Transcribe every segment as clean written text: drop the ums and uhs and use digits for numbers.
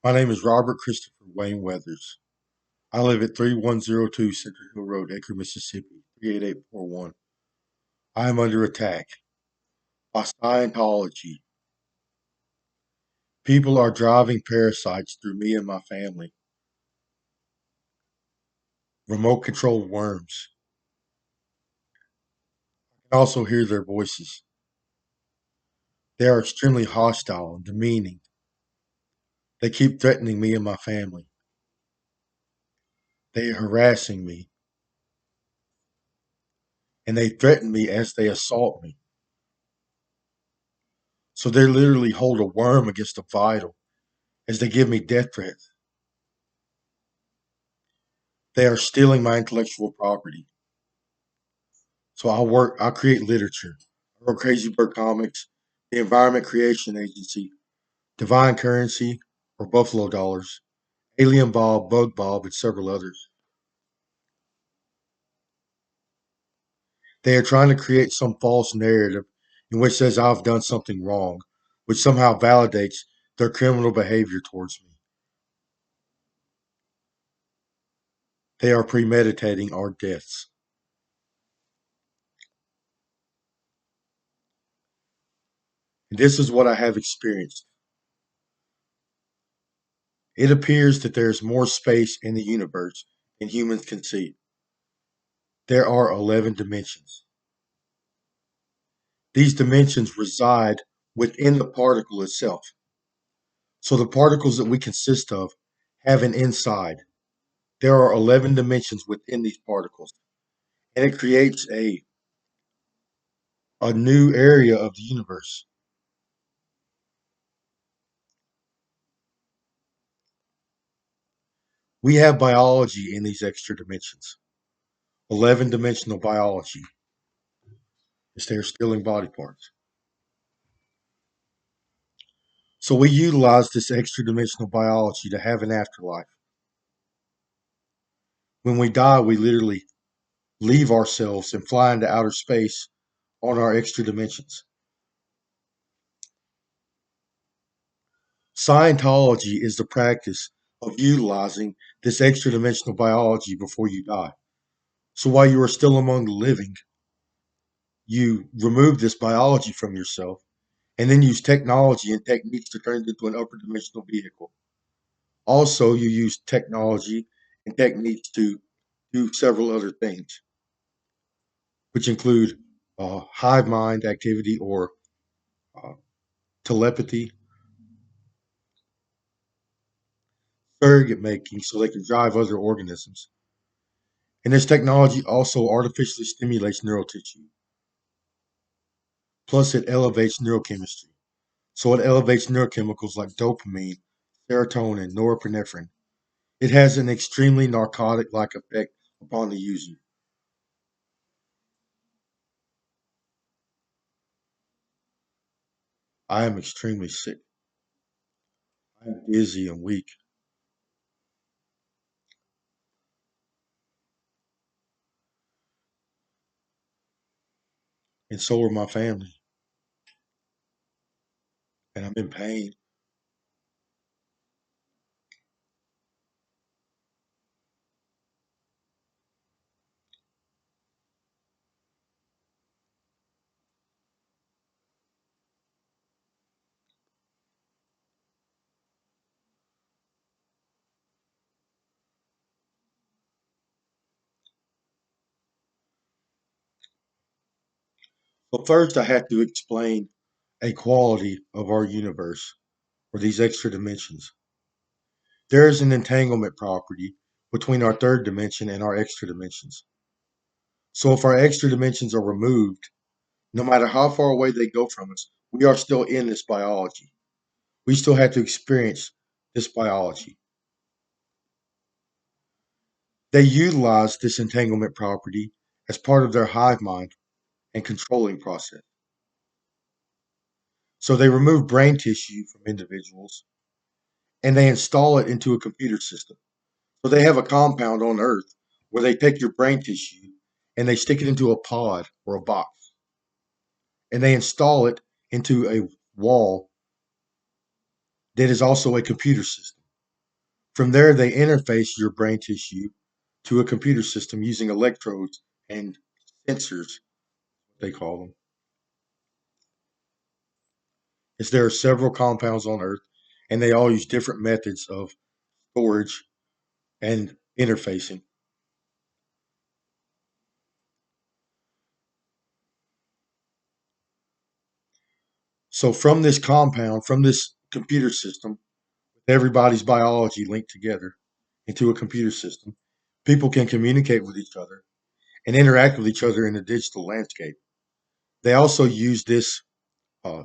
My name is Robert Christopher Wayne Weathers. I live at 3102 Central Hill Road, Acre, Mississippi, 38841. I am under attack by Scientology. People are driving parasites through me and my family. Remote controlled worms. I can also hear their voices. They are extremely hostile and demeaning. They keep threatening me and my family. They are harassing me, and they threaten me as they assault me. So they literally hold a worm against a vital as they give me death threats. They are stealing my intellectual property. So I create literature. I wrote Crazy Bird Comics, the Environment Creation Agency, Divine Currency, or Buffalo Dollars, Alien Bob, Bug Bob, and several others. They are trying to create some false narrative in which says I've done something wrong, which somehow validates their criminal behavior towards me. They are premeditating our deaths. And this is what I have experienced. It appears that there is more space in the universe than humans can see. There are 11 dimensions. These dimensions reside within the particle itself. So the particles that we consist of have an inside. There are 11 dimensions within these particles, and it creates a new area of the universe. We have biology in these extra dimensions, 11 dimensional biology, as they are stealing body parts. So we utilize this extra dimensional biology to have an afterlife. When we die, we literally leave ourselves and fly into outer space on our extra dimensions. Scientology is the practice of utilizing this extra dimensional biology before you die. So while you are still among the living, you remove this biology from yourself and then use technology and techniques to turn it into an upper dimensional vehicle. Also, you use technology and techniques to do several other things, which include hive mind activity or uh, telepathy, surrogate making, so they can drive other organisms. And this technology also artificially stimulates neural tissue. Plus, it elevates neurochemistry. So it elevates neurochemicals like dopamine, serotonin, norepinephrine. It has an extremely narcotic like effect upon the user. I am extremely sick. I am dizzy and weak, and so are my family, and I'm in pain. But first, I have to explain a quality of our universe, or these extra dimensions. There is an entanglement property between our third dimension and our extra dimensions. So if our extra dimensions are removed, no matter how far away they go from us, we are still in this biology. We still have to experience this biology. They utilize this entanglement property as part of their hive mind and controlling process. So they remove brain tissue from individuals and they install it into a computer system. So they have a compound on Earth where they take your brain tissue and they stick it into a pod or a box and they install it into a wall that is also a computer system. From there, they interface your brain tissue to a computer system using electrodes and sensors, they call them. As there are several compounds on Earth, and they all use different methods of storage and interfacing. So, from this compound, from this computer system, everybody's biology linked together into a computer system, people can communicate with each other and interact with each other in a digital landscape. They also use uh,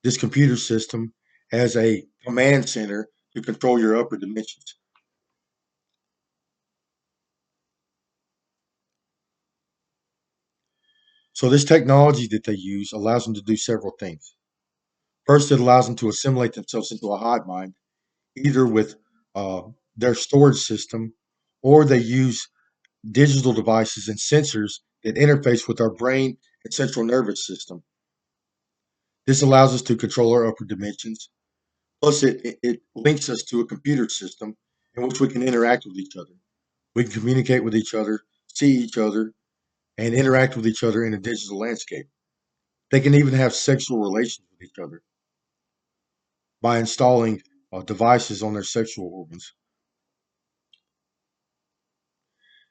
this computer system as a command center to control your upper dimensions. So this technology that they use allows them to do several things. First, it allows them to assimilate themselves into a hive mind, either with uh, their storage system, or they use digital devices and sensors that interface with our brain and central nervous system. This allows us to control our upper dimensions. Plus, it links us to a computer system in which we can interact with each other. We can communicate with each other, see each other, and interact with each other in a digital landscape. They can even have sexual relations with each other by installing devices on their sexual organs.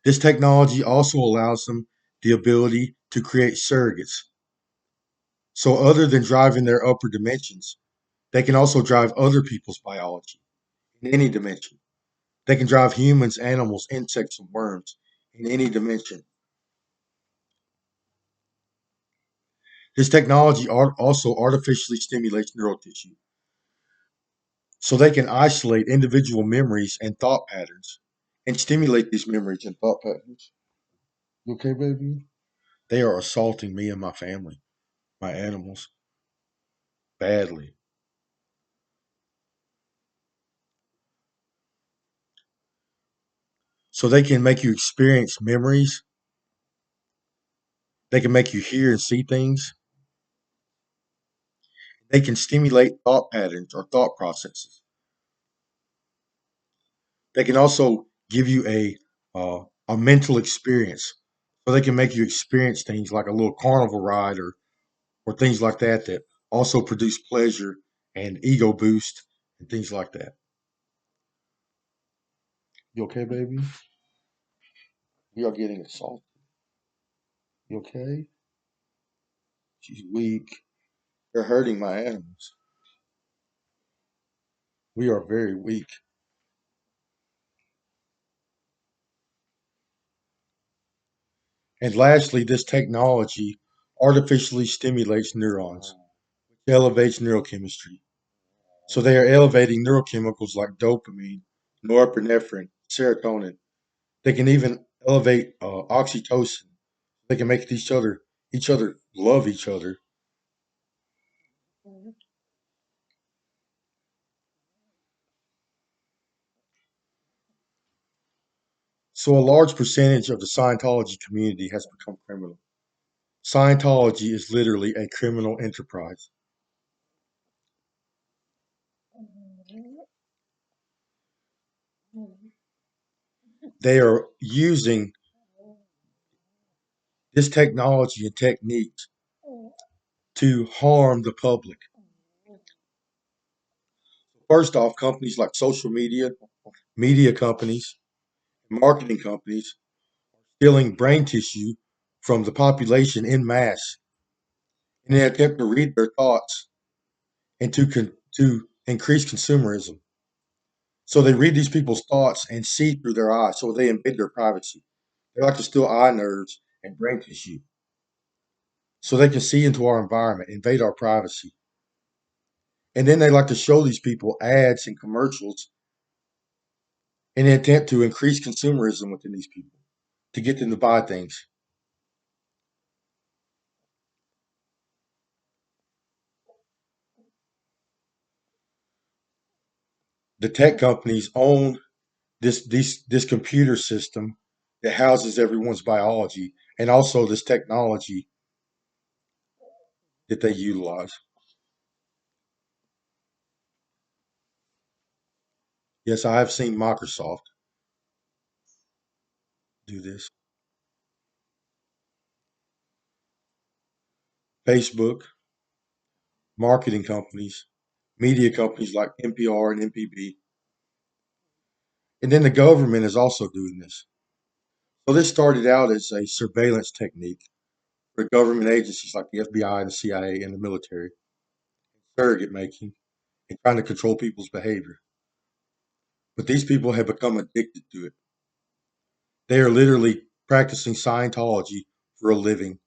This technology also allows them the ability to create surrogates. So, other than driving their upper dimensions, they can also drive other people's biology in any dimension. They can drive humans, animals, insects, and worms in any dimension. This technology also artificially stimulates neural tissue, so they can isolate individual memories and thought patterns and stimulate these memories and thought patterns. You okay, baby? They are assaulting me and my family, my animals, badly. So they can make you experience memories, they can make you hear and see things, they can stimulate thought patterns or thought processes. They can also give you a mental experience. So they can make you experience things like a little carnival ride or things like that that also produce pleasure and ego boost and things like that. You okay, baby? We are getting assaulted. You okay? She's weak. They're hurting my animals. We are very weak. And lastly, this technology artificially stimulates neurons, elevates neurochemistry. So they are elevating neurochemicals like dopamine, norepinephrine, serotonin. They can even elevate oxytocin. They can make each other love each other. So a large percentage of the Scientology community has become criminal. Scientology is literally a criminal enterprise. They are using this technology and techniques to harm the public. First off, companies like social media, media companies, marketing companies stealing brain tissue from the population in mass in an attempt to read their thoughts and to increase consumerism. So they read these people's thoughts and see through their eyes, so they invade their privacy. They like to steal eye nerves and brain tissue so they can see into our environment, invade our privacy. And then they like to show these people ads and commercials in an attempt to increase consumerism within these people, to get them to buy things. The tech companies own this computer system that houses everyone's biology and also this technology that they utilize. Yes, I have seen Microsoft do this. Facebook, marketing companies, media companies like NPR and MPB, and then the government is also doing this. So this started out as a surveillance technique for government agencies like the FBI and the CIA and the military, surrogate making, and trying to control people's behavior. But these people have become addicted to it. They are literally practicing Scientology for a living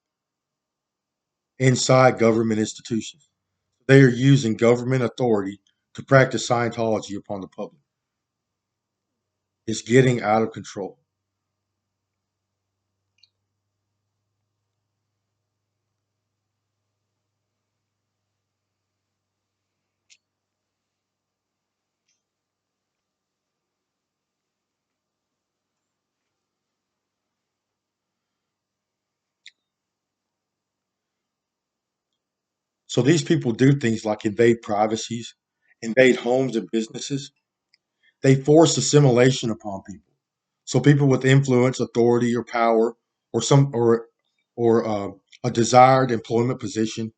inside government institutions. They are using government authority to practice Scientology upon the public. It's getting out of control. So these people do things like invade privacies, invade homes and businesses. They force assimilation upon people. So people with influence, authority, or power, or a desired employment position,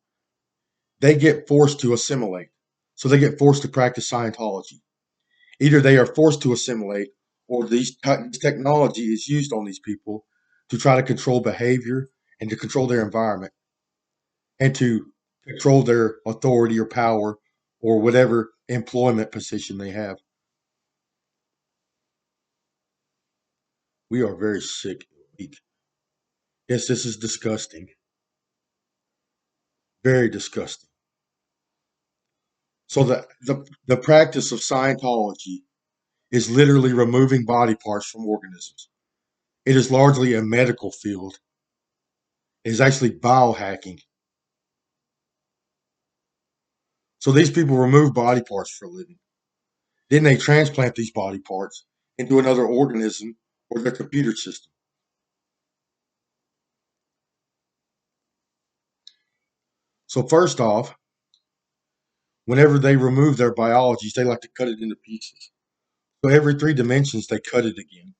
they get forced to assimilate. So they get forced to practice Scientology. Either they are forced to assimilate, or this technology is used on these people to try to control behavior and to control their environment and to control their authority or power or whatever employment position they have. We are very sick. Weak. Yes, this is disgusting. Very disgusting. So the practice of Scientology is literally removing body parts from organisms. It is largely a medical field. It is actually biohacking. So these people remove body parts for a living. Then they transplant these body parts into another organism or their computer system. So first off, whenever they remove their biologies, they like to cut it into pieces. So every 3 dimensions, they cut it again.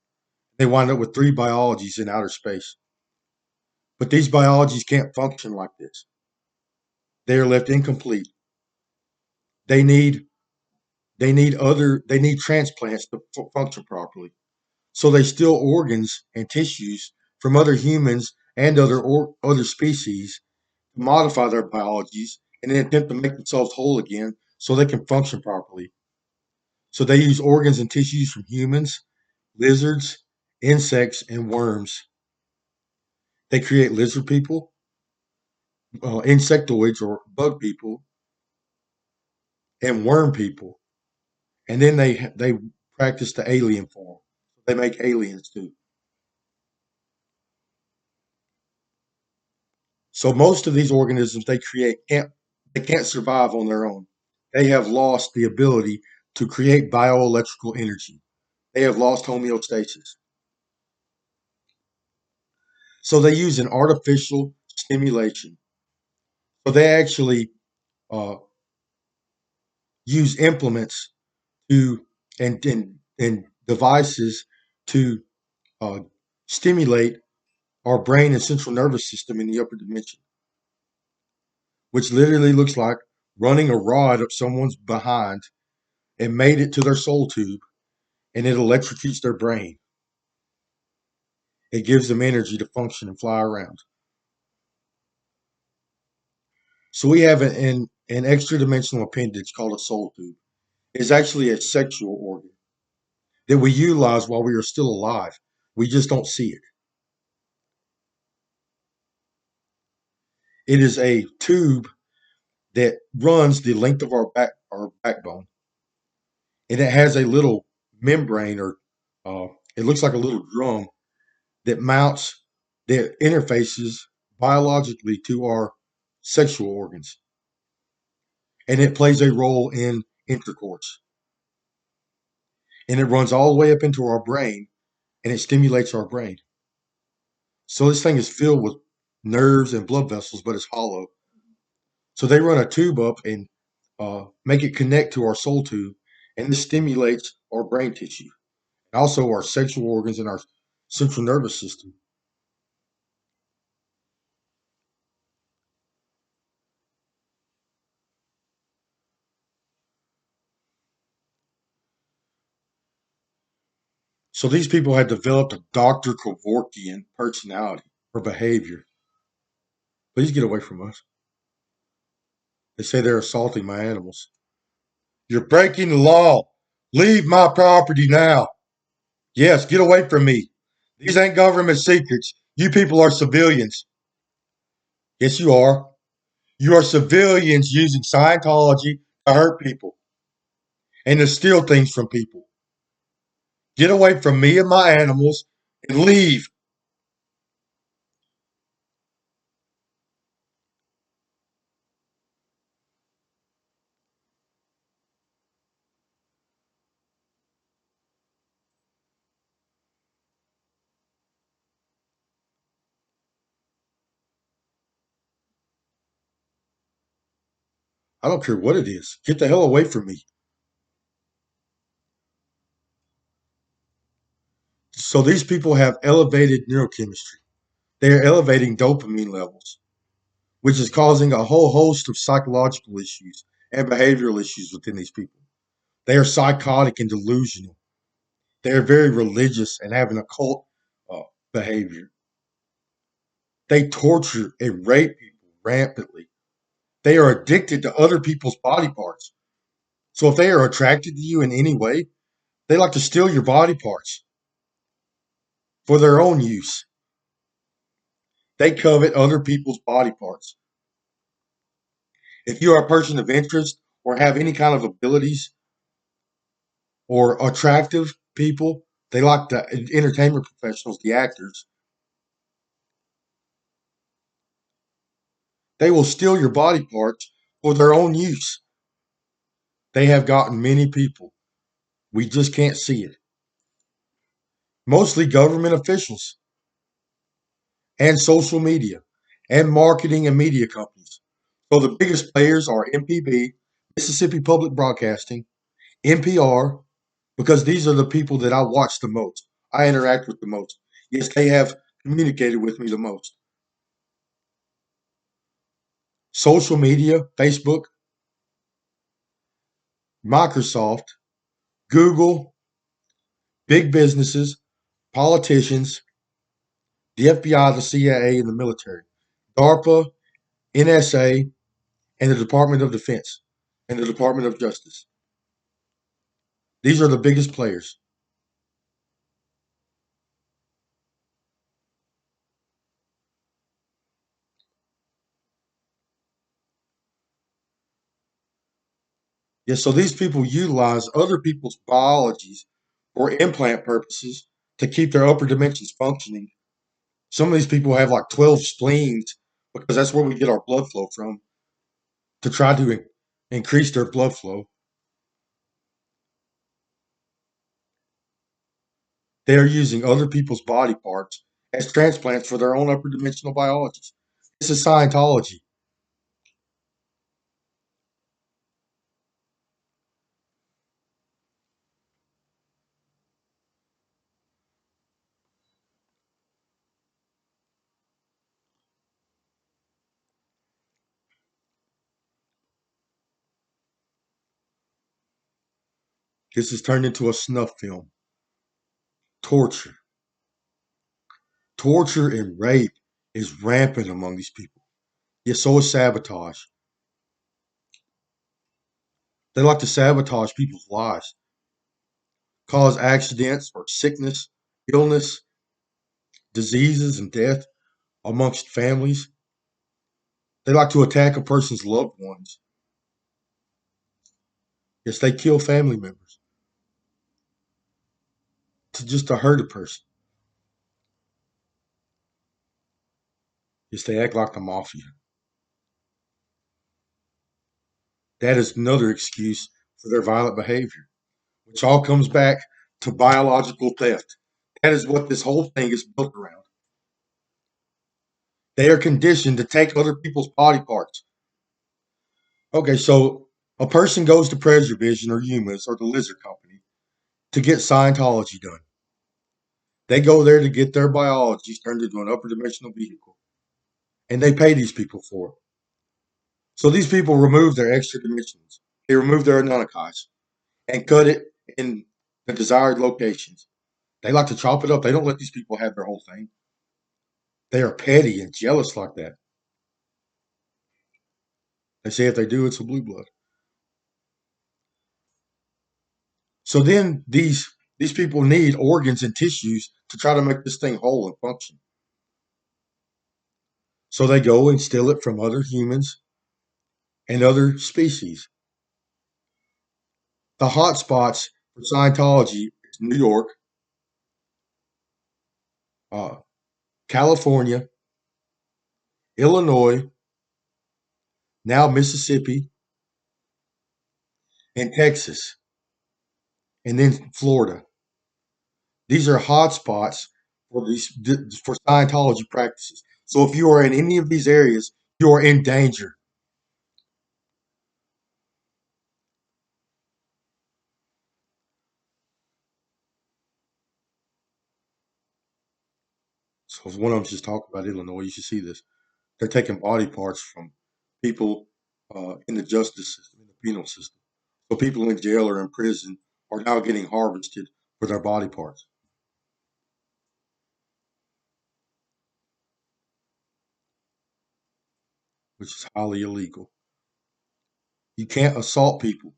They wind up with 3 biologies in outer space. But these biologies can't function like this. They are left incomplete. They need they need transplants to function properly. So they steal organs and tissues from other humans and other species to modify their biologies and then attempt to make themselves whole again so they can function properly. So they use organs and tissues from humans, lizards, insects, and worms. They create lizard people, insectoids or bug people, and worm people, and then they practice the alien form. They make aliens too. So most of these organisms they create can't survive on their own. They have lost the ability to create bioelectrical energy. They have lost homeostasis. So they use an artificial stimulation. So they actually uh, use implements to and devices to uh, stimulate our brain and central nervous system in the upper dimension, which literally looks like running a rod up someone's behind and made it to their soul tube, and it electrocutes their brain. It gives them energy to function and fly around. So we have an extra dimensional appendage called a soul tube. It's actually a sexual organ that we utilize while we are still alive. We just don't see it. It is a tube that runs the length of our backbone, and it has a little membrane or uh, it looks like a little drum that mounts that interfaces biologically to our sexual organs, and it plays a role in intercourse. And it runs all the way up into our brain, and it stimulates our brain. So this thing is filled with nerves and blood vessels, but it's hollow. So they run a tube up and make it connect to our soul tube, and this stimulates our brain tissue, and also our sexual organs and our central nervous system. So these people had developed a Dr. Kevorkian personality or behavior. Please get away from us. They say they're assaulting my animals. You're breaking the law. Leave my property now. Yes, get away from me. These ain't government secrets. You people are civilians. Yes, you are. You are civilians using Scientology to hurt people and to steal things from people. Get away from me and my animals and leave. I don't care what it is. Get the hell away from me. So these people have elevated neurochemistry. They are elevating dopamine levels, which is causing a whole host of psychological issues and behavioral issues within these people. They are psychotic and delusional. They are very religious and have an occult uh, behavior. They torture and rape people rampantly. They are addicted to other people's body parts. So if they are attracted to you in any way, they like to steal your body parts for their own use. They covet other people's body parts. If you are a person of interest or have any kind of abilities or attractive people, they like the entertainment professionals, the actors, they will steal your body parts for their own use. They have gotten many people. We just can't see it. Mostly government officials and social media and marketing and media companies. So the biggest players are MPB, Mississippi Public Broadcasting, NPR, because these are the people that I watch the most. I interact with the most. Yes, they have communicated with me the most. Social media, Facebook, Microsoft, Google, big businesses, politicians, the FBI, the CIA, and the military, DARPA, NSA, and the Department of Defense, and the Department of Justice. These are the biggest players. Yeah, so these people utilize other people's biologies for implant purposes to keep their upper dimensions functioning. Some of these people have like 12 spleens because that's where we get our blood flow from to try to increase their blood flow. They are using other people's body parts as transplants for their own upper dimensional biologies. This is Scientology. This is turned into a snuff film. Torture. Torture and rape is rampant among these people. Yet so is sabotage. They like to sabotage people's lives, cause accidents or sickness, illness, diseases, and death amongst families. They like to attack a person's loved ones. Yes, they kill family members to hurt a person. Yes, they act like the mafia. That is another excuse for their violent behavior, which all comes back to biological theft. That is what this whole thing is built around. They are conditioned to take other people's body parts. Okay, so A person goes to Preservision or Humus or the Lizard Company to get Scientology done. They go there to get their biologies turned into an upper dimensional vehicle, and they pay these people for it. So these people remove their extra dimensions. They remove their Anunnakis and cut it in the desired locations. They like to chop it up. They don't let these people have their whole thing. They are petty and jealous like that. They say if they do, it's a blue blood. So then these people need organs and tissues to try to make this thing whole and function. So they go and steal it from other humans and other species. The hot spots for Scientology is New York, uh, California, Illinois, now Mississippi, and Texas, and then Florida. These are hot spots for for Scientology practices. So if you are in any of these areas, you are in danger. So one of them just talked about Illinois. You should see this. They're taking body parts from people in the justice system, in the penal system. So people in jail or in prison are now getting harvested for their body parts, which is highly illegal. You can't assault people.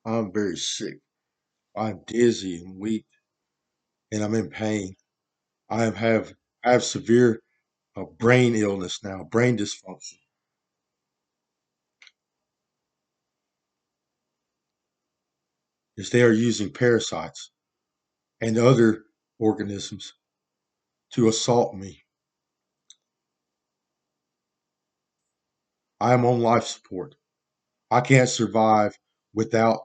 I'm very sick. I'm dizzy and weak, and I'm in pain. I have severe brain illness now, brain dysfunction. Is they are using parasites and other organisms to assault me. I am on life support. I can't survive without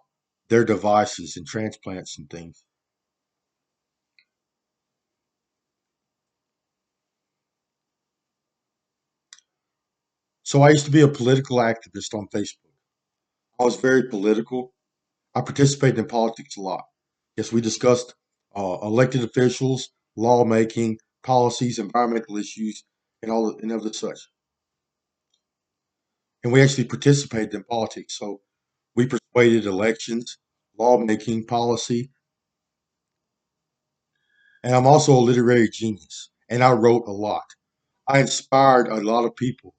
their devices and transplants and things. So I used to be a political activist on Facebook. I was very political. I participated in politics a lot. Yes, we discussed elected officials, lawmaking, policies, environmental issues, and all and other such. And we actually participated in politics. So we persuaded elections, lawmaking, policy, and I'm also a literary genius. And I wrote a lot. I inspired a lot of people.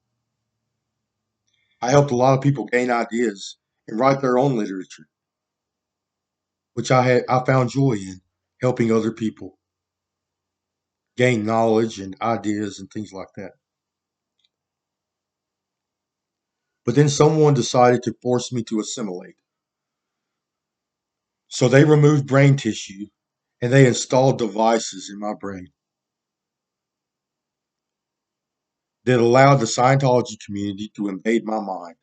I helped a lot of people gain ideas and write their own literature, which I found joy in helping other people gain knowledge and ideas and things like that. But then someone decided to force me to assimilate. So they removed brain tissue and they installed devices in my brain that allowed the Scientology community to invade my mind.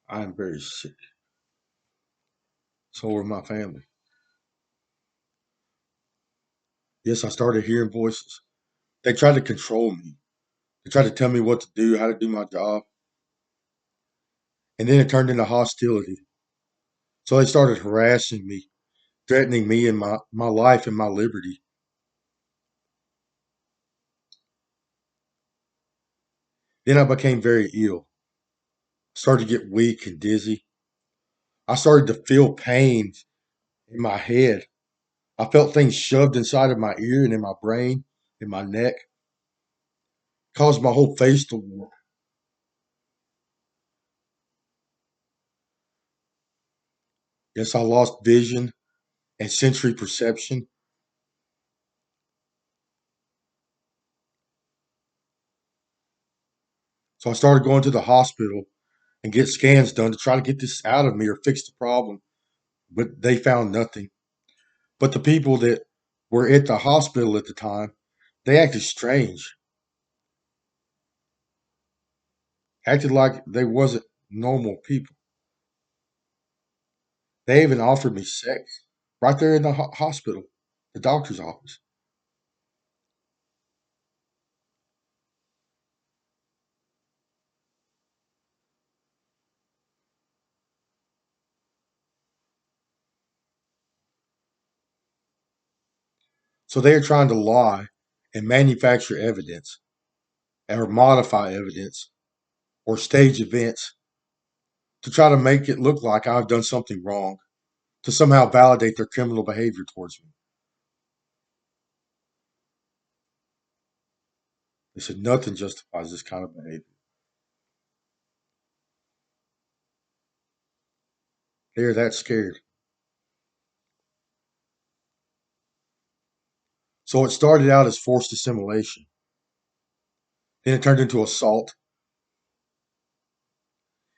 I am very sick. So are my family. Yes, I started hearing voices. They tried to control me. They tried to tell me what to do, how to do my job. And then it turned into hostility. So they started harassing me, threatening me and my life and my liberty. Then I became very ill, started to get weak and dizzy. I started to feel pain in my head. I felt things shoved inside of my ear and in my brain, in my neck, caused my whole face to warp. Yes, I lost vision and sensory perception. So I started going to the hospital and get scans done to try to get this out of me or fix the problem. but they found nothing. But the people that were at the hospital at the time, they acted strange, acted like they wasn't normal people. They even offered me sex right there in the hospital, the doctor's office. So they are trying to lie and manufacture evidence or modify evidence or stage events to try to make it look like I've done something wrong to somehow validate their criminal behavior towards me. They said nothing justifies this kind of behavior. They are that scared. So it started out as forced assimilation. Then it turned into assault.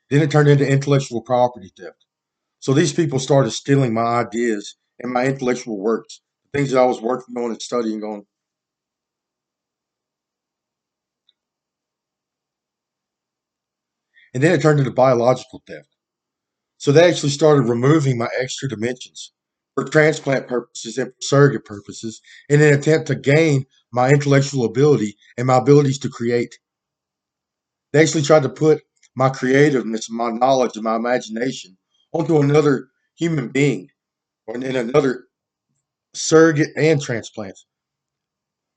Then it turned into intellectual property theft. So these people started stealing my ideas and my intellectual works, the things that I was working on and studying on. And then it turned into biological theft. So they actually started removing my extra dimensions for transplant purposes and for surrogate purposes in an attempt to gain my intellectual ability and my abilities to create. They actually tried to put my creativeness, my knowledge, and my imagination onto another human being or in another surrogate and transplants.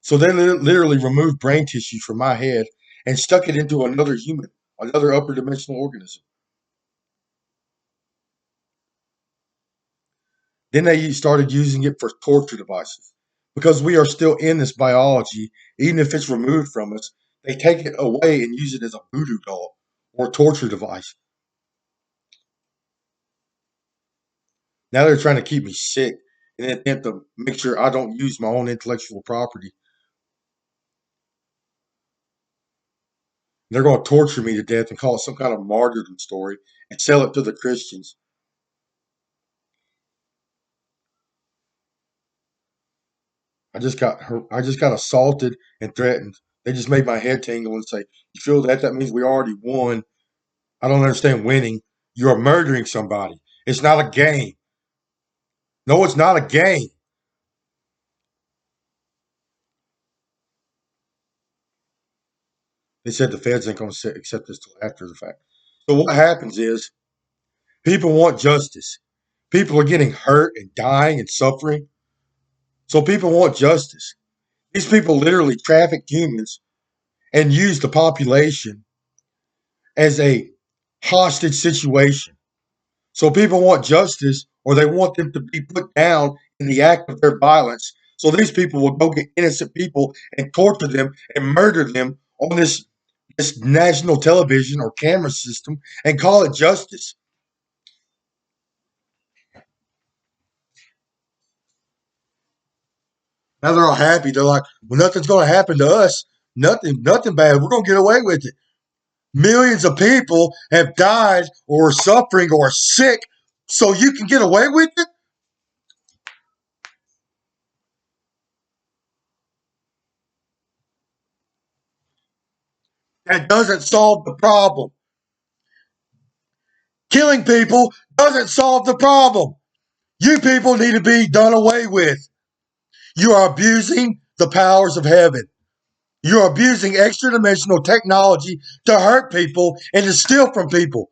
So they literally removed brain tissue from my head and stuck it into another human, another upper dimensional organism. Then they started using it for torture devices. Because we are still in this biology, even if it's removed from us, they take it away and use it as a voodoo doll or torture device. Now they're trying to keep me sick in an attempt to make sure I don't use my own intellectual property. They're going to torture me to death and call it some kind of martyrdom story and sell it to the Christians. I just got assaulted and threatened. They just made my head tingle and say, "You feel that? That means we already won." I don't understand winning. You're murdering somebody. It's not a game. No, it's not a game. They said the feds ain't going to accept this till after the fact. So what happens is people want justice. People are getting hurt and dying and suffering. So people want justice. These people literally traffic humans and use the population as a hostage situation. So people want justice or they want them to be put down in the act of their violence. So these people will go get innocent people and torture them and murder them on this national television or camera system and call it justice. Now they're all happy. They're like, well, nothing's going to happen to us. Nothing bad. We're going to get away with it. Millions of people have died or are suffering or are sick, so you can get away with it? That doesn't solve the problem. Killing people doesn't solve the problem. You people need to be done away with. You are abusing the powers of heaven. You're abusing extra dimensional technology to hurt people and to steal from people.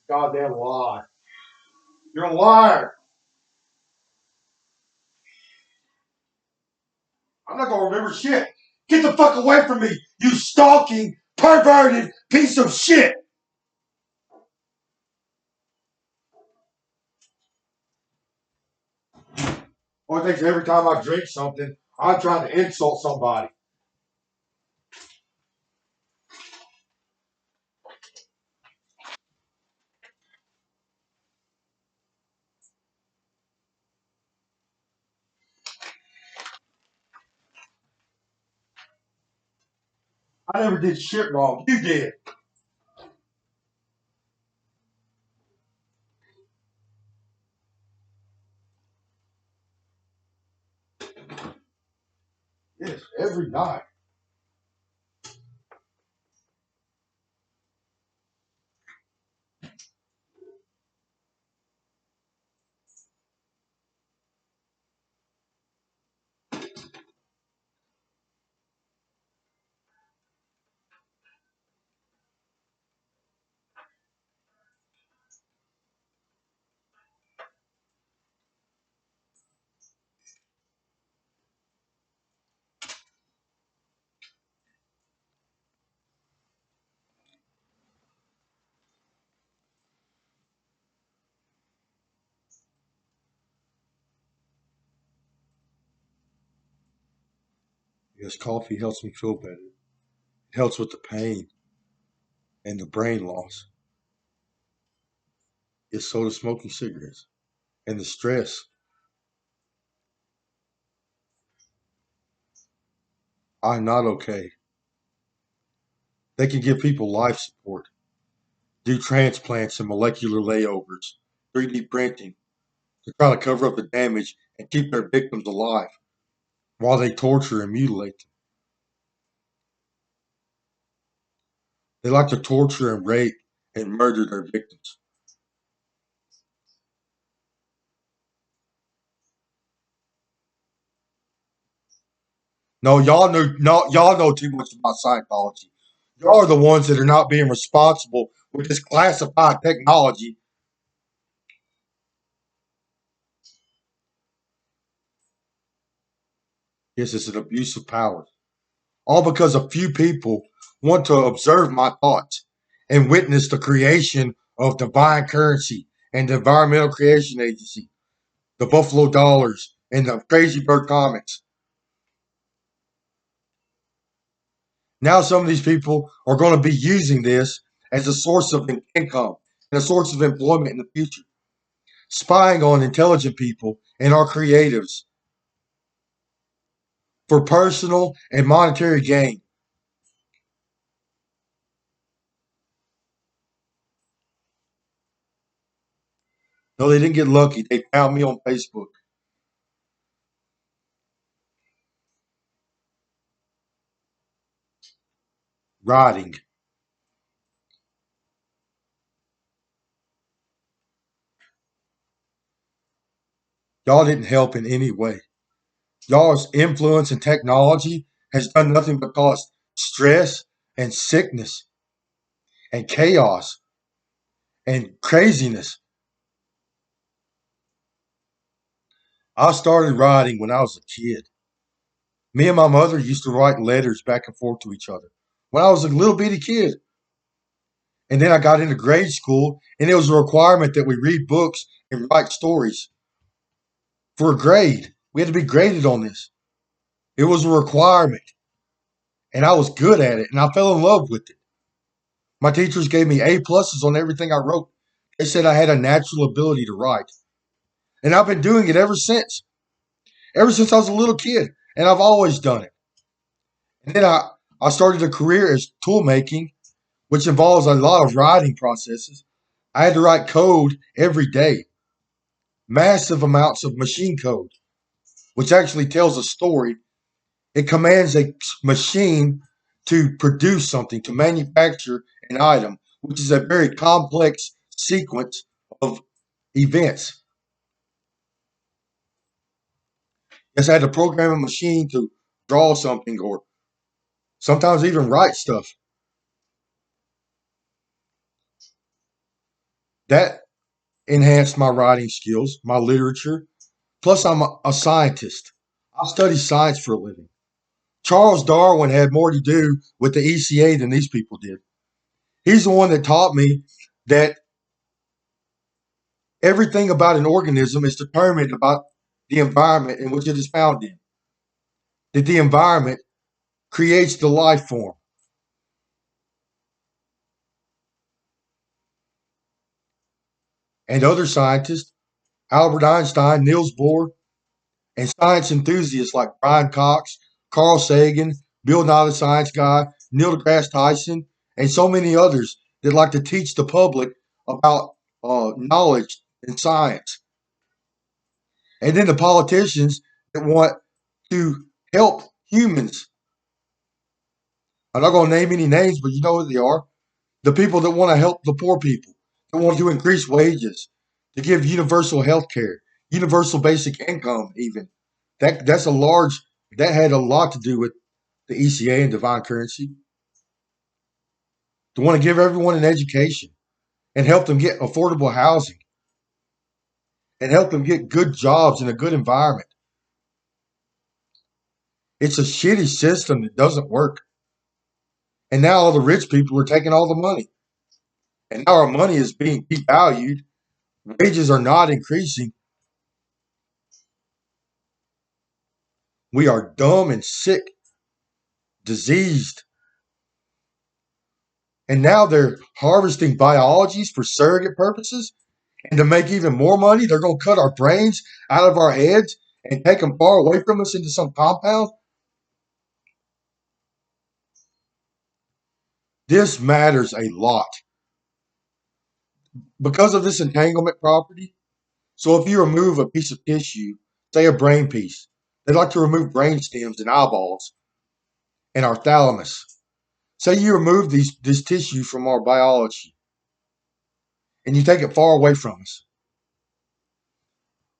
Goddamn lie. You're a liar. I'm not gonna remember shit. Get the fuck away from me, you stalking, perverted piece of shit. Only thing is every time I drink something, I'm trying to insult somebody. I never did shit wrong. You did. Yes, every night. Yes, coffee helps me feel better. It helps with the pain and the brain loss. It's so does smoking cigarettes and the stress. I'm not okay. They can give people life support, do transplants and molecular layovers, 3D printing to try to cover up the damage and keep their victims alive while they torture and mutilate them. They like to torture and rape and murder their victims. Y'all know too much about Scientology. Y'all are the ones that are not being responsible with this classified technology. Yes, it's an abuse of power. All because a few people want to observe my thoughts and witness the creation of divine currency and the Environmental Creation Agency, the Buffalo Dollars, and the Crazy Bird Comics. Now, some of these people are going to be using this as a source of income and a source of employment in the future, spying on intelligent people and our creatives for personal and monetary gain. No, they didn't get lucky. They found me on Facebook writing. Y'all didn't help in any way. Y'all's influence and technology has done nothing but cause stress and sickness and chaos and craziness. I started writing when I was a kid. Me and my mother used to write letters back and forth to each other when I was a little bitty kid. And then I got into grade school, and it was a requirement that we read books and write stories for a grade. We had to be graded on this. It was a requirement, and I was good at it, and I fell in love with it. My teachers gave me A pluses on everything I wrote. They said I had a natural ability to write, and I've been doing it ever since I was a little kid, and I've always done it. And then I started a career as tool making, which involves a lot of writing processes. I had to write code every day, massive amounts of machine code, which actually tells a story. It commands a machine to produce something, to manufacture an item, which is a very complex sequence of events. Yes, I had to program a machine to draw something or sometimes even write stuff. That enhanced my writing skills, my literature. Plus, I'm a scientist. I study science for a living. Charles Darwin had more to do with the ECA than these people did. He's the one that taught me that everything about an organism is determined about the environment in which it is found in. That the environment creates the life form. And other scientists, Albert Einstein, Niels Bohr, and science enthusiasts like Brian Cox, Carl Sagan, Bill Nye the Science Guy, Neil deGrasse Tyson, and so many others that like to teach the public about knowledge and science. And then the politicians that want to help humans. I'm not going to name any names, but you know who they are. The people that want to help the poor people, that want to increase wages, to give universal health care, universal basic income, even. That's a large, that had a lot to do with the ECA and divine currency. To want to give everyone an education and help them get affordable housing and help them get good jobs in a good environment. It's a shitty system that doesn't work. And now all the rich people are taking all the money. And now our money is being devalued. Wages are not increasing. We are dumb and sick, diseased. And now they're harvesting biologies for surrogate purposes. And to make even more money, they're going to cut our brains out of our heads and take them far away from us into some compound. This matters a lot because of this entanglement property. So if you remove a piece of tissue, say a brain piece, they like to remove brain stems and eyeballs and our thalamus. Say you remove this tissue from our biology and you take it far away from us.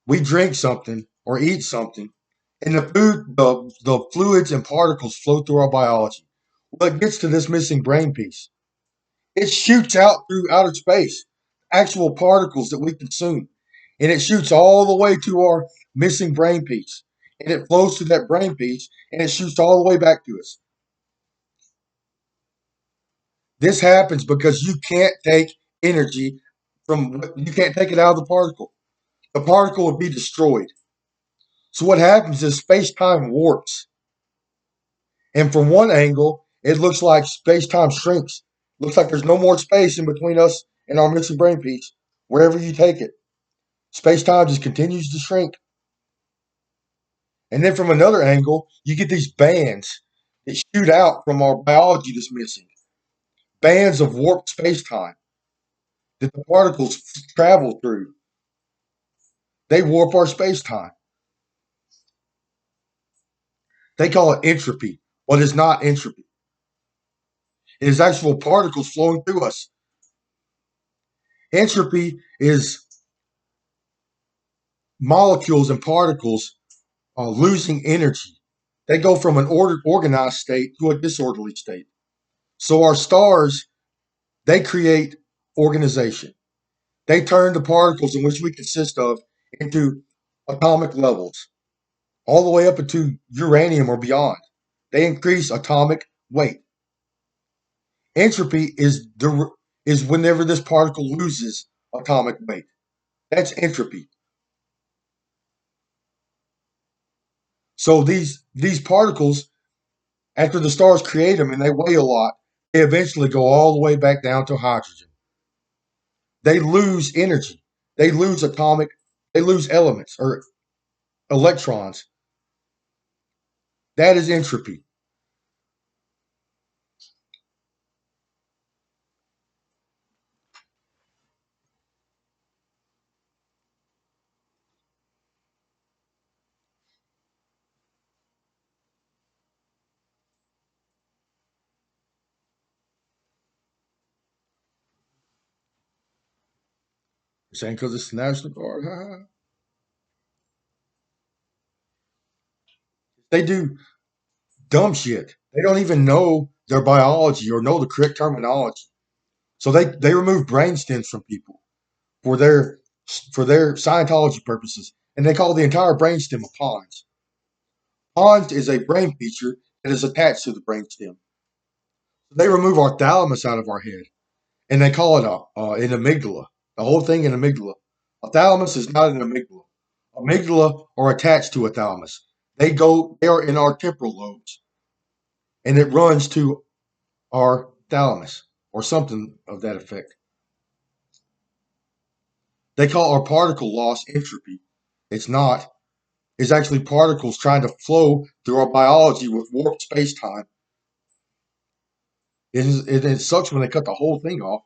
We drink something or eat something, and the fluids and particles flow through our biology. Well, it gets to this missing brain piece. It shoots out through outer space, actual particles that we consume, and it shoots all the way to our missing brain piece, and it flows through that brain piece, and it shoots all the way back to us. This happens because you can't take energy you can't take it out of the particle. The particle would be destroyed. So what happens is space time warps. And from one angle, it looks like space time shrinks. Looks like there's no more space in between us and our missing brain piece, wherever you take it. Space time just continues to shrink. And then from another angle, you get these bands that shoot out from our biology that's missing. Bands of warped space time that the particles travel through. They warp our space time. They call it entropy. Well, it's not entropy. It is actual particles flowing through us. Entropy is molecules and particles losing energy. They go from an organized state to a disorderly state. So our stars, they create organization. They turn the particles in which we consist of into atomic levels, all the way up into uranium or beyond. They increase atomic weight. Entropy is whenever this particle loses atomic weight. That's entropy. So these particles, after the stars create them and they weigh a lot, they eventually go all the way back down to hydrogen. They lose energy. They lose elements or electrons. That is entropy. You're saying because it's the National Guard. They do dumb shit. They don't even know their biology or know the correct terminology. So they remove brain stems from people. for their for their Scientology purposes, and they call the entire brainstem a pons. Pons is a brain feature that is attached to the brainstem. They remove our thalamus out of our head, and they call it an amygdala. The whole thing an amygdala. A thalamus is not an amygdala. Amygdala are attached to a thalamus. They are in our temporal lobes, and it runs to our thalamus or something of that effect. They call our particle loss entropy. It's not. It's actually particles trying to flow through our biology with warped space time. It sucks when they cut the whole thing off.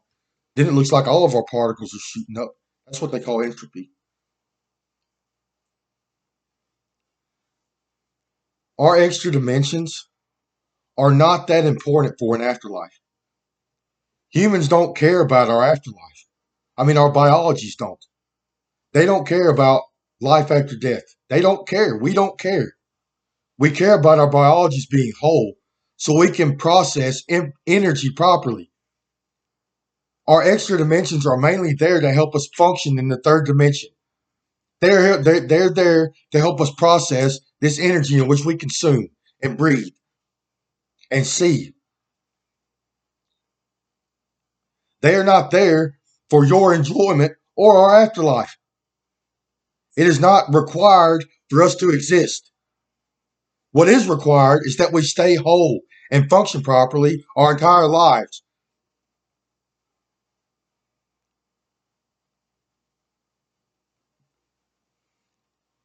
Then it looks like all of our particles are shooting up. That's what they call entropy. Our extra dimensions are not that important for an afterlife. Humans don't care about our afterlife. I mean, our biologies don't. They don't care about life after death. They don't care. We don't care. We care about our biologies being whole so we can process energy properly. Our extra dimensions are mainly there to help us function in the third dimension. They're there to help us process this energy in which we consume and breathe and see. They are not there for your enjoyment or our afterlife. It is not required for us to exist. What is required is that we stay whole and function properly our entire lives.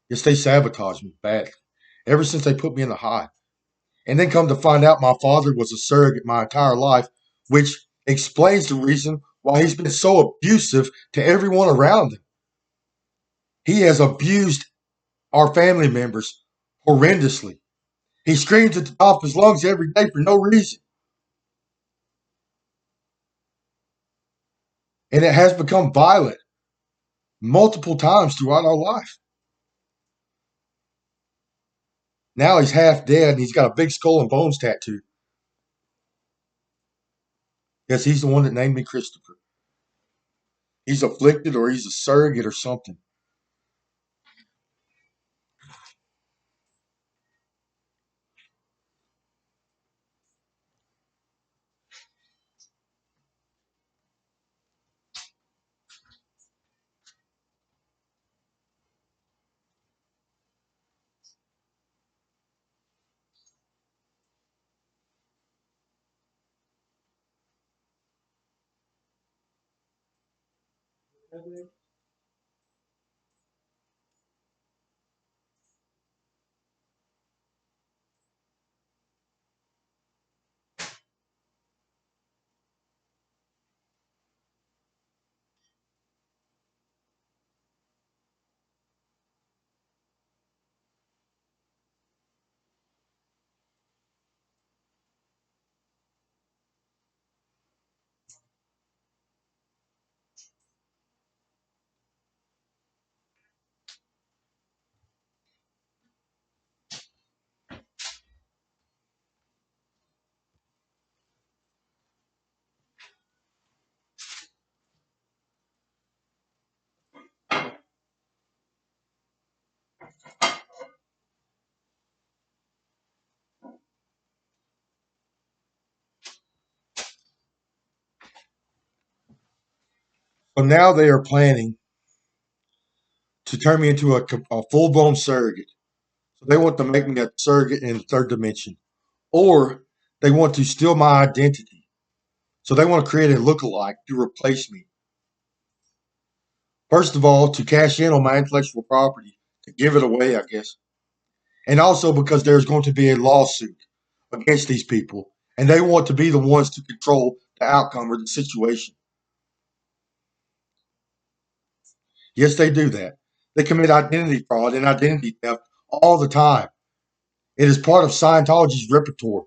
Yes, they sabotage me badly ever since they put me in the hive. And then come to find out my father was a surrogate my entire life, which explains the reason why he's been so abusive to everyone around him. He has abused our family members horrendously. He screams at the top of his lungs every day for no reason. And it has become violent multiple times throughout our life. Now he's half dead and he's got a big skull and bones tattoo. Yes, he's the one that named me Christopher. He's afflicted or he's a surrogate or something. So now they are planning to turn me into a full blown surrogate. So they want to make me a surrogate in the third dimension. Or they want to steal my identity. So they want to create a look-alike to replace me. First of all, to cash in on my intellectual property, to give it away, I guess. And also because there's going to be a lawsuit against these people. And they want to be the ones to control the outcome or the situation. Yes, they do that. They commit identity fraud and identity theft all the time. It is part of Scientology's repertoire.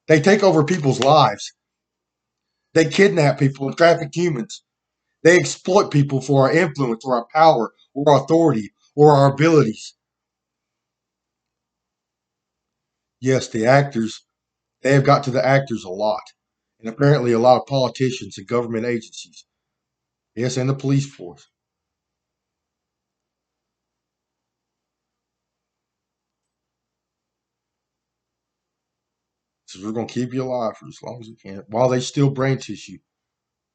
They take over people's lives. They kidnap people and traffic humans. They exploit people for our influence or our power or our authority or our abilities. Yes, the actors, they have got to the actors a lot. And apparently a lot of politicians and government agencies. Yes, and the police force. Says we're gonna keep you alive for as long as we can while they steal brain tissue.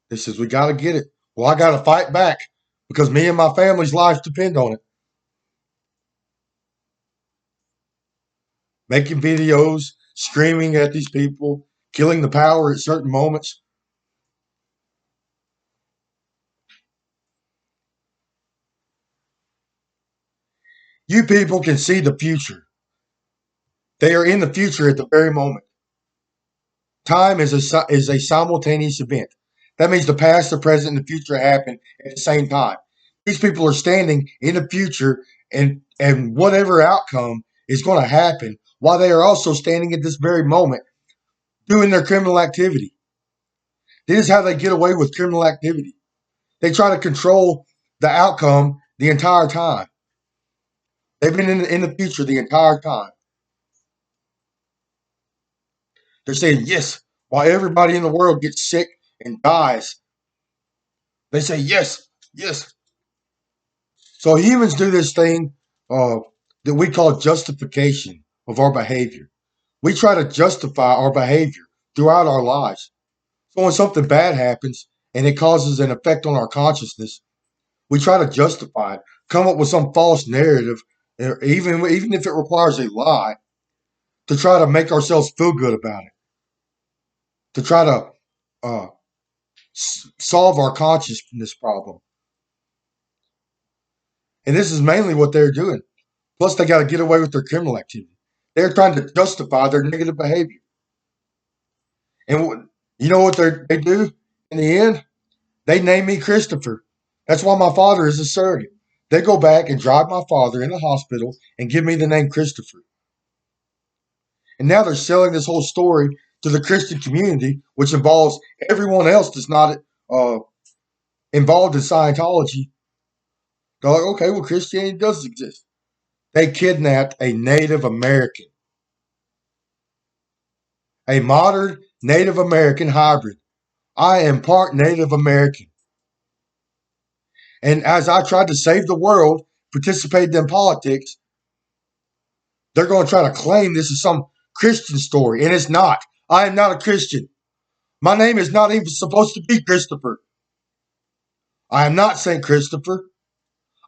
They says we gotta get it. Well, I gotta fight back because me and my family's lives depend on it. Making videos, screaming at these people, killing the power at certain moments. You people can see the future. They are in the future at the very moment. Time is a simultaneous event. That means the past, the present, and the future happen at the same time. These people are standing in the future, and whatever outcome is going to happen, while they are also standing at this very moment doing their criminal activity. This is how they get away with criminal activity. They try to control the outcome the entire time. They've been in the future the entire time. They're saying yes, while everybody in the world gets sick and dies. They say yes, yes. So humans do this thing uh, that we call justification of our behavior. We try to justify our behavior throughout our lives. So when something bad happens and it causes an effect on our consciousness, we try to justify it, come up with some false narrative, even if it requires a lie, to try to make ourselves feel good about it, to try to uh, solve our consciousness problem. And this is mainly what they're doing. Plus, they got to get away with their criminal activity. They're trying to justify their negative behavior. And you know what they do in the end? They name me Christopher. That's why my father is a surrogate. They go back and drive my father in the hospital and give me the name Christopher. And now they're selling this whole story to the Christian community, which involves everyone else that's not uh, involved in Scientology. They're like, okay, well, Christianity does exist. They kidnapped a Native American, a modern Native American hybrid. I am part Native American. And as I tried to save the world, participated in politics, they're going to try to claim this is some Christian story, and it's not. I am not a Christian. My name is not even supposed to be Christopher. I am not St. Christopher.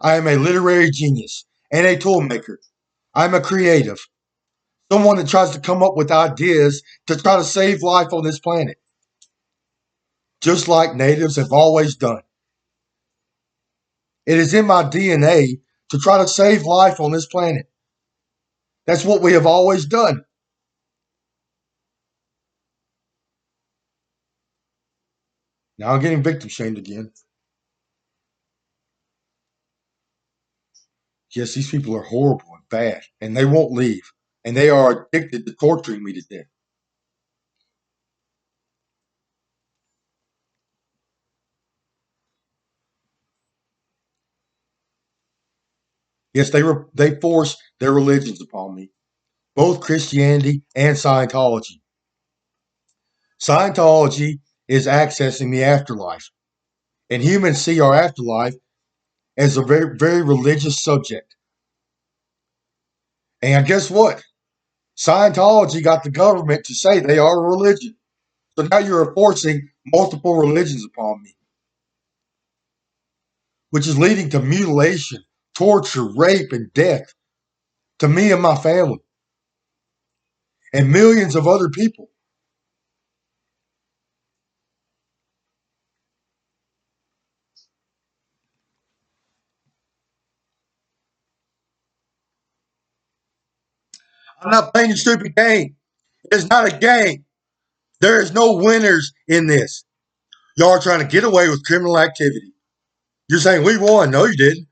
I am a literary genius and a toolmaker. I'm a creative, someone that tries to come up with ideas to try to save life on this planet, just like natives have always done. It is in my DNA to try to save life on this planet. That's what we have always done. Now I'm getting victim shamed again. Yes, these people are horrible and bad, and they won't leave. And they are addicted to torturing me to death. Yes, they force their religions upon me, both Christianity and Scientology. Scientology is accessing the afterlife, and humans see our afterlife as a very, very religious subject. And guess what? Scientology got the government to say they are a religion. So now you're forcing multiple religions upon me, which is leading to mutilation, torture, rape, and death to me and my family and millions of other people. I'm not playing a stupid game. It's not a game. There is no winners in this. Y'all are trying to get away with criminal activity. You're saying we won. No, you didn't.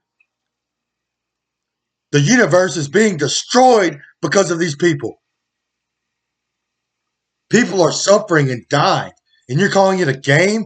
The universe is being destroyed because of these people. People are suffering and dying, and you're calling it a game?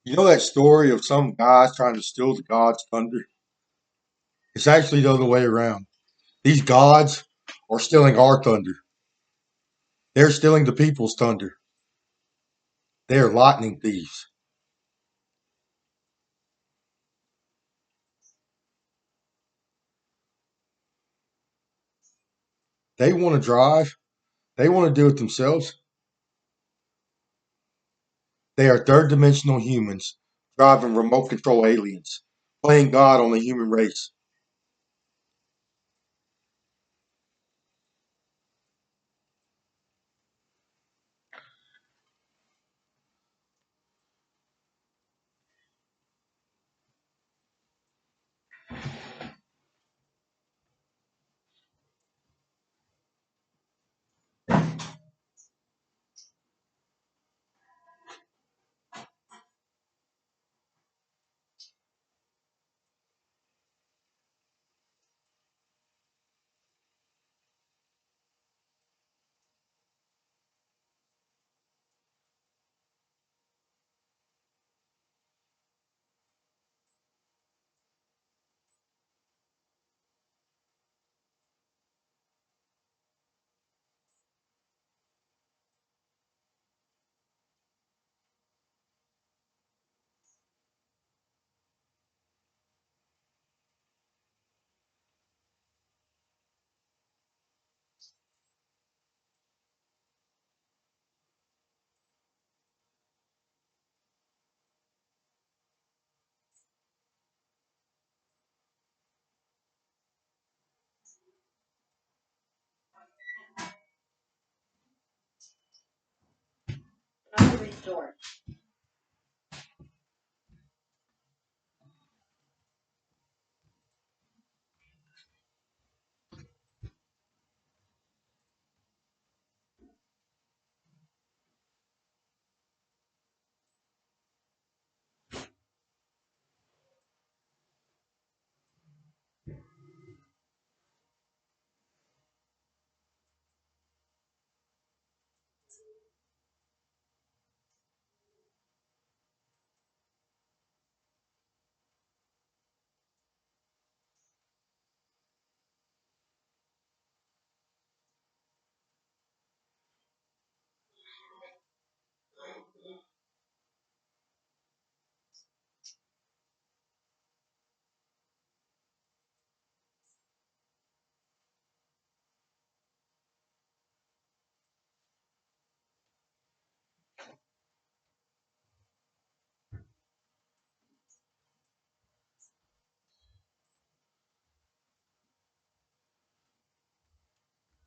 You know that story of some guys trying to steal the God's thunder? It's actually the other way around. These gods are stealing our thunder. They're stealing the people's thunder. They are lightning thieves. They want to drive. They want to do it themselves. They are third dimensional humans driving remote control aliens, playing God on the human race.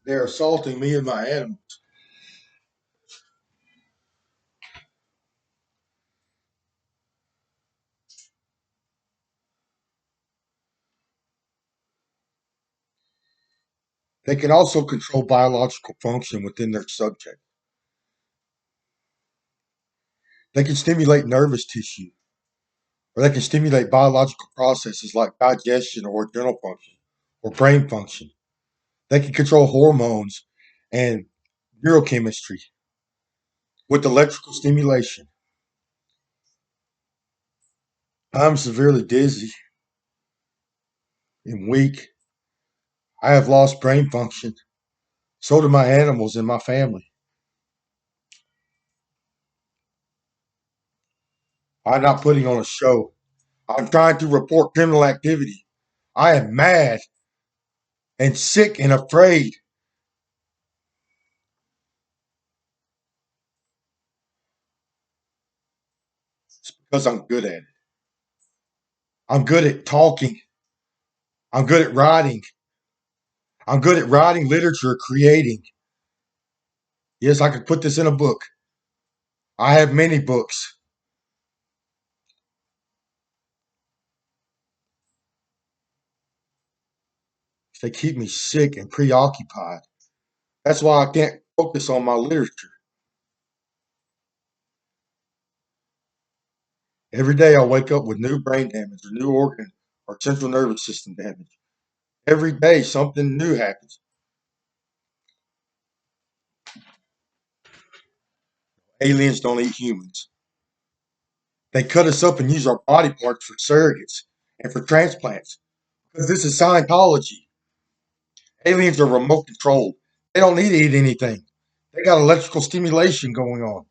They're assaulting me and my animals. They can also control biological function within their subject. They can stimulate nervous tissue, or they can stimulate biological processes like digestion or adrenal function or brain function. They can control hormones and neurochemistry with electrical stimulation. I'm severely dizzy and weak. I have lost brain function. So do my animals and my family. I'm not putting on a show. I'm trying to report criminal activity. I am mad and sick and afraid because I'm good at it. I'm good at talking. I'm good at writing. I'm good at writing literature, creating. Yes, I could put this in a book. I have many books. They keep me sick and preoccupied. That's why I can't focus on my literature. Every day I wake up with new brain damage or new organ or central nervous system damage. Every day something new happens. Aliens don't eat humans. They cut us up and use our body parts for surrogates and for transplants. Because this is Scientology. Aliens are remote controlled. They don't need to eat anything. They got electrical stimulation going on.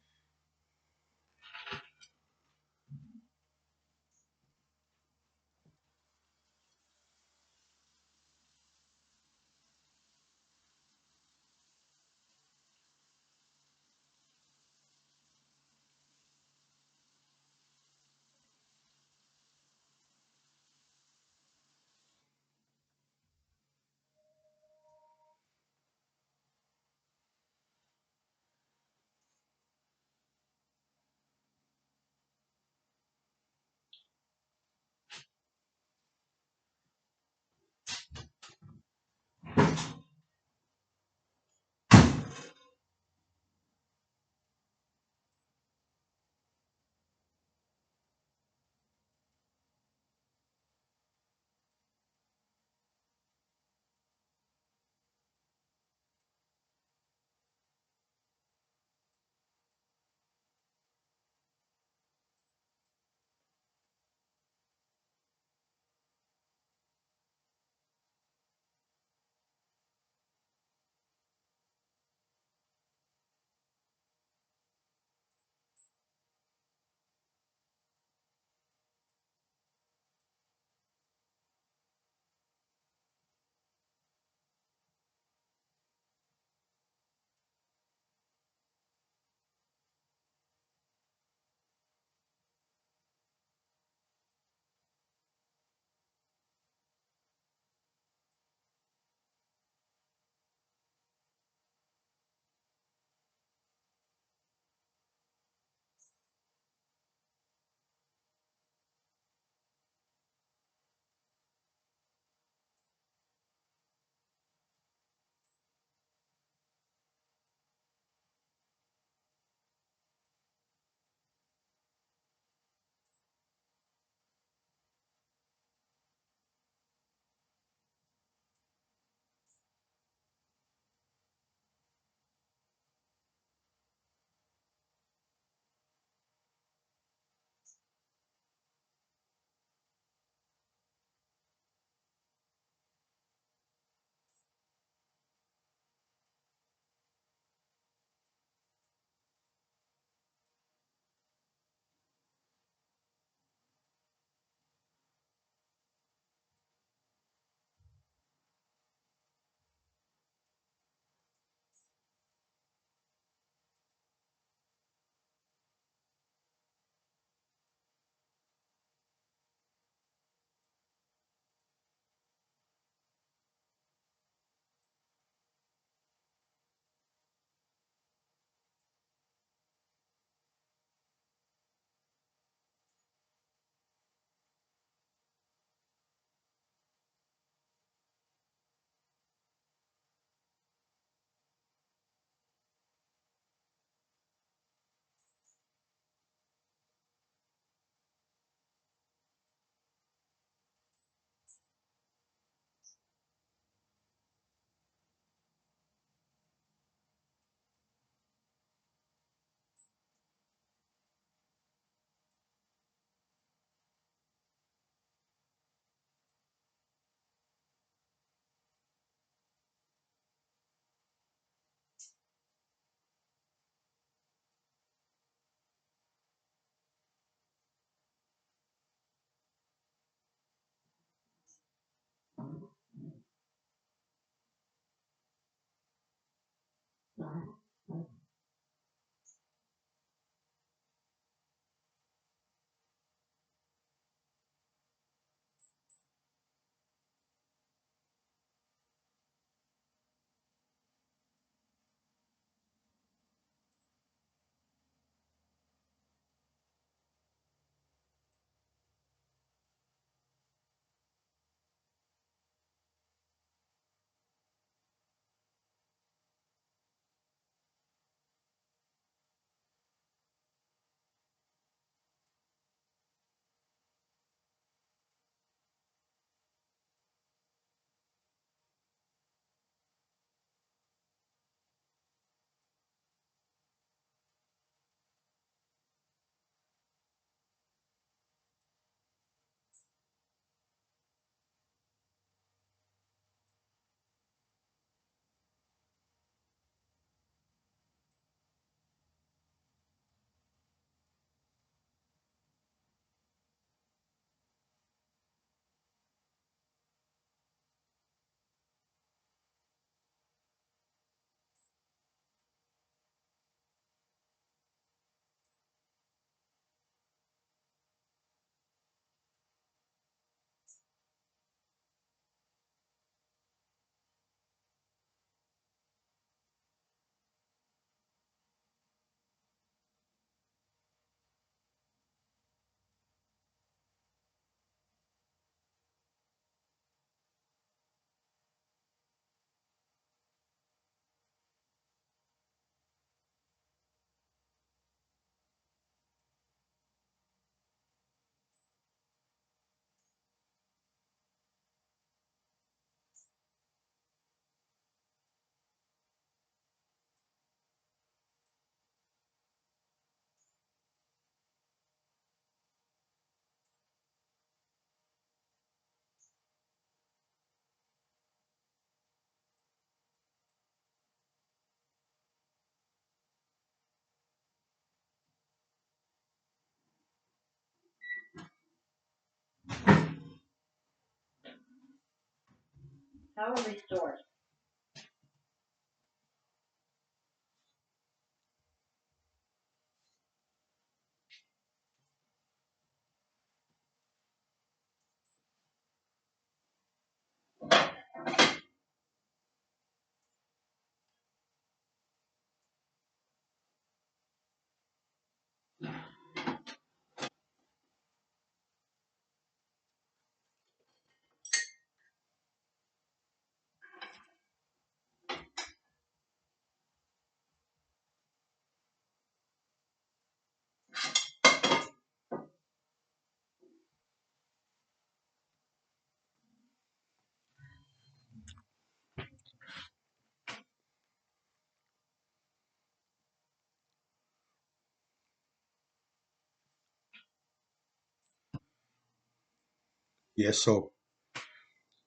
Yes, so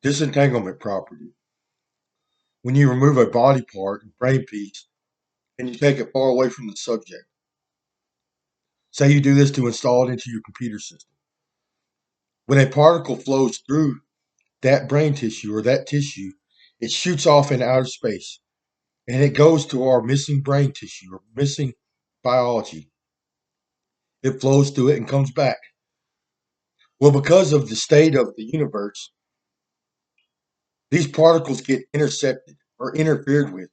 disentanglement property. When you remove a body part, brain piece, and you take it far away from the subject. Say you do this to install it into your computer system. When a particle flows through that brain tissue or that tissue, it shoots off in outer space and it goes to our missing brain tissue or missing biology. It flows through it and comes back. Well, because of the state of the universe, these particles get intercepted or interfered with.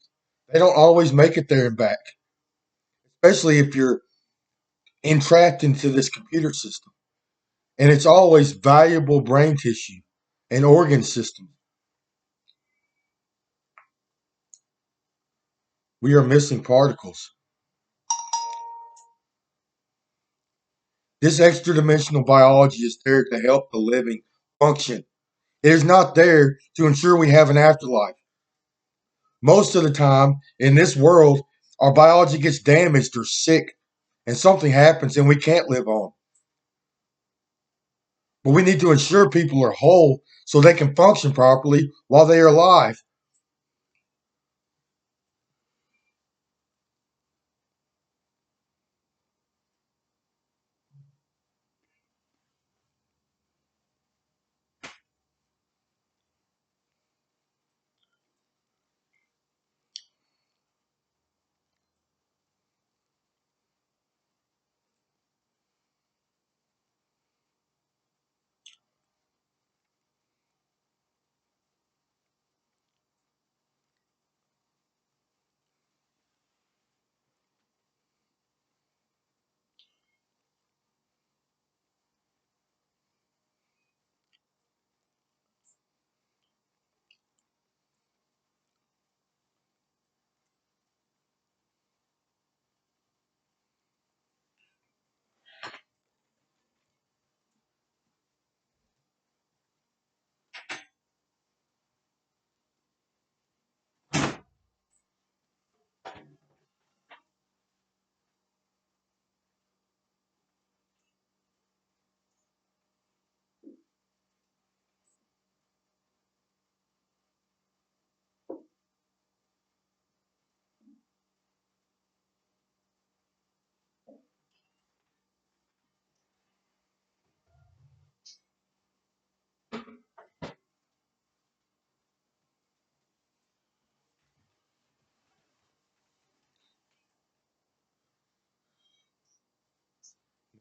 They don't always make it there and back, especially if you're entrapped into this computer system. And it's always valuable brain tissue and organ system. We are missing particles. This extra dimensional biology is there to help the living function. It is not there to ensure we have an afterlife. Most of the time in this world, our biology gets damaged or sick, and something happens and we can't live on. But we need to ensure people are whole so they can function properly while they are alive.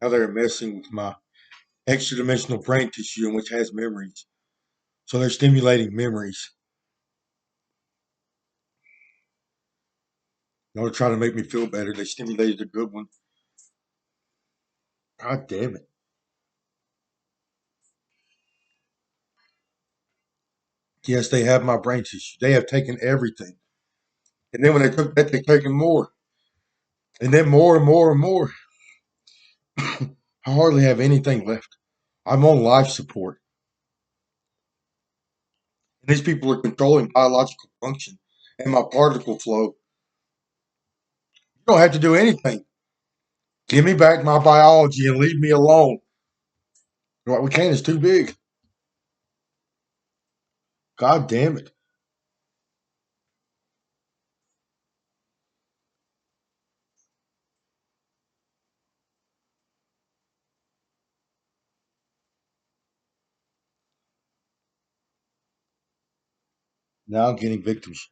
Now they're messing with my extra dimensional brain tissue, in which has memories. So they're stimulating memories. In order to try to make me feel better, they stimulated a good one. God damn it. Yes, they have my brain tissue. They have taken everything. And then when they took that, they've taken more. And then more and more and more. I hardly have anything left. I'm on life support. And these people are controlling biological function and my particle flow. You don't have to do anything. Give me back my biology and leave me alone. What we can is too big. God damn it. Now getting victims.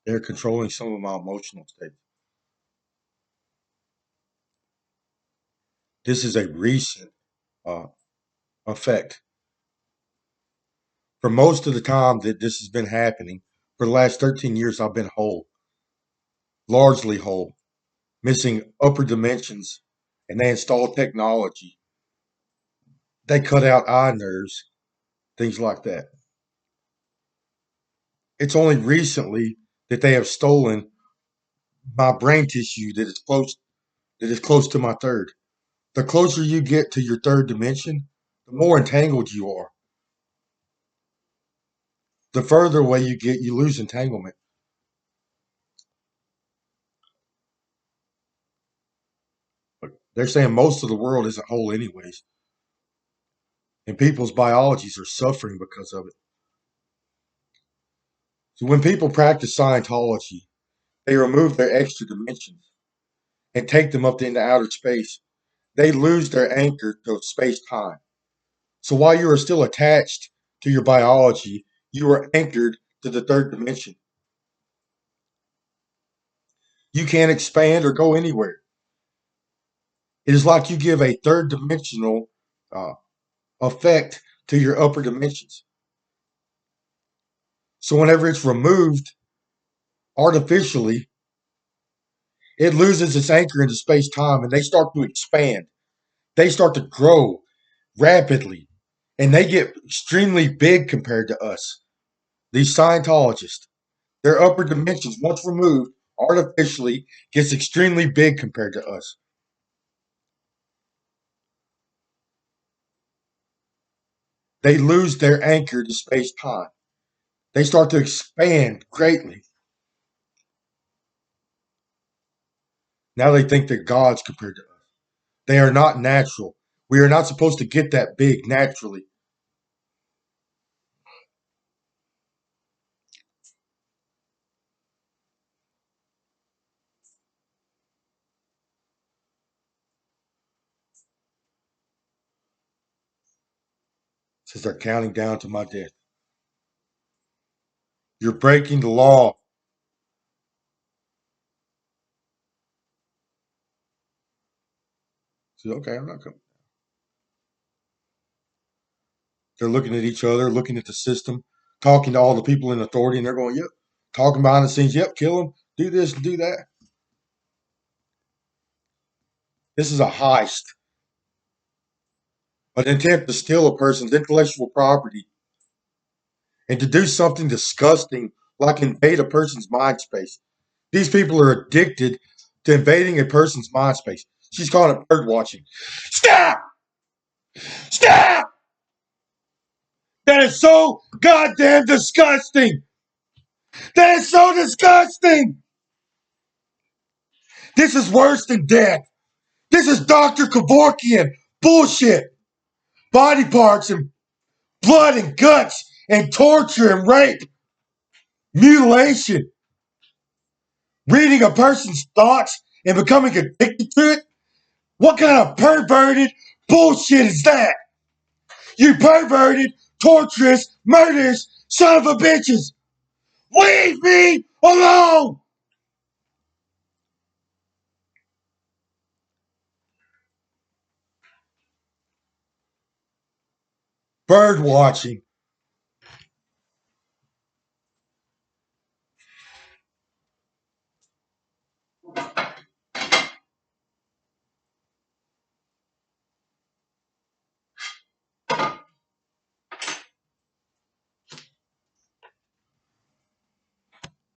They're controlling some of my emotional state. This is a recent uh, effect. For most of the time that this has been happening, for the last 13 years, I've been whole, largely whole, missing upper dimensions, and they install technology. They cut out eye nerves, things like that. It's only recently that they have stolen my brain tissue that is close to my third. The closer you get to your third dimension, the more entangled you are. The further away you get, you lose entanglement. But they're saying most of the world isn't whole anyways, and people's biologies are suffering because of it. So when people practice Scientology, they remove their extra dimensions and take them up into outer space. They lose their anchor to space time. So while you are still attached to your biology, you are anchored to the third dimension. You can't expand or go anywhere. It is like you give a third dimensional uh, effect to your upper dimensions. So whenever it's removed artificially, it loses its anchor into space time and they start to expand. They start to grow rapidly and they get extremely big compared to us. These Scientologists, their upper dimensions, once removed artificially, gets extremely big compared to us. They lose their anchor to space time. They start to expand greatly. Now they think they're gods compared to us. They are not natural. We are not supposed to get that big naturally. Says they're counting down to my death. You're breaking the law. Says, okay, I'm not coming. They're looking at each other, looking at the system, talking to all the people in authority, and they're going, yep, talking behind the scenes, yep, kill them, do this and do that. This is a heist, an attempt to steal a person's intellectual property and to do something disgusting like invade a person's mind space. These people are addicted to invading a person's mind space. She's calling it bird watching. Stop! Stop! That is so goddamn disgusting! That is so disgusting! This is worse than death. This is Dr. Kevorkian bullshit. Body parts and blood and guts and torture and rape, mutilation, reading a person's thoughts and becoming addicted to it. What kind of perverted bullshit is that? You perverted, torturous, murderous son of a bitches. Leave me alone. Bird watching.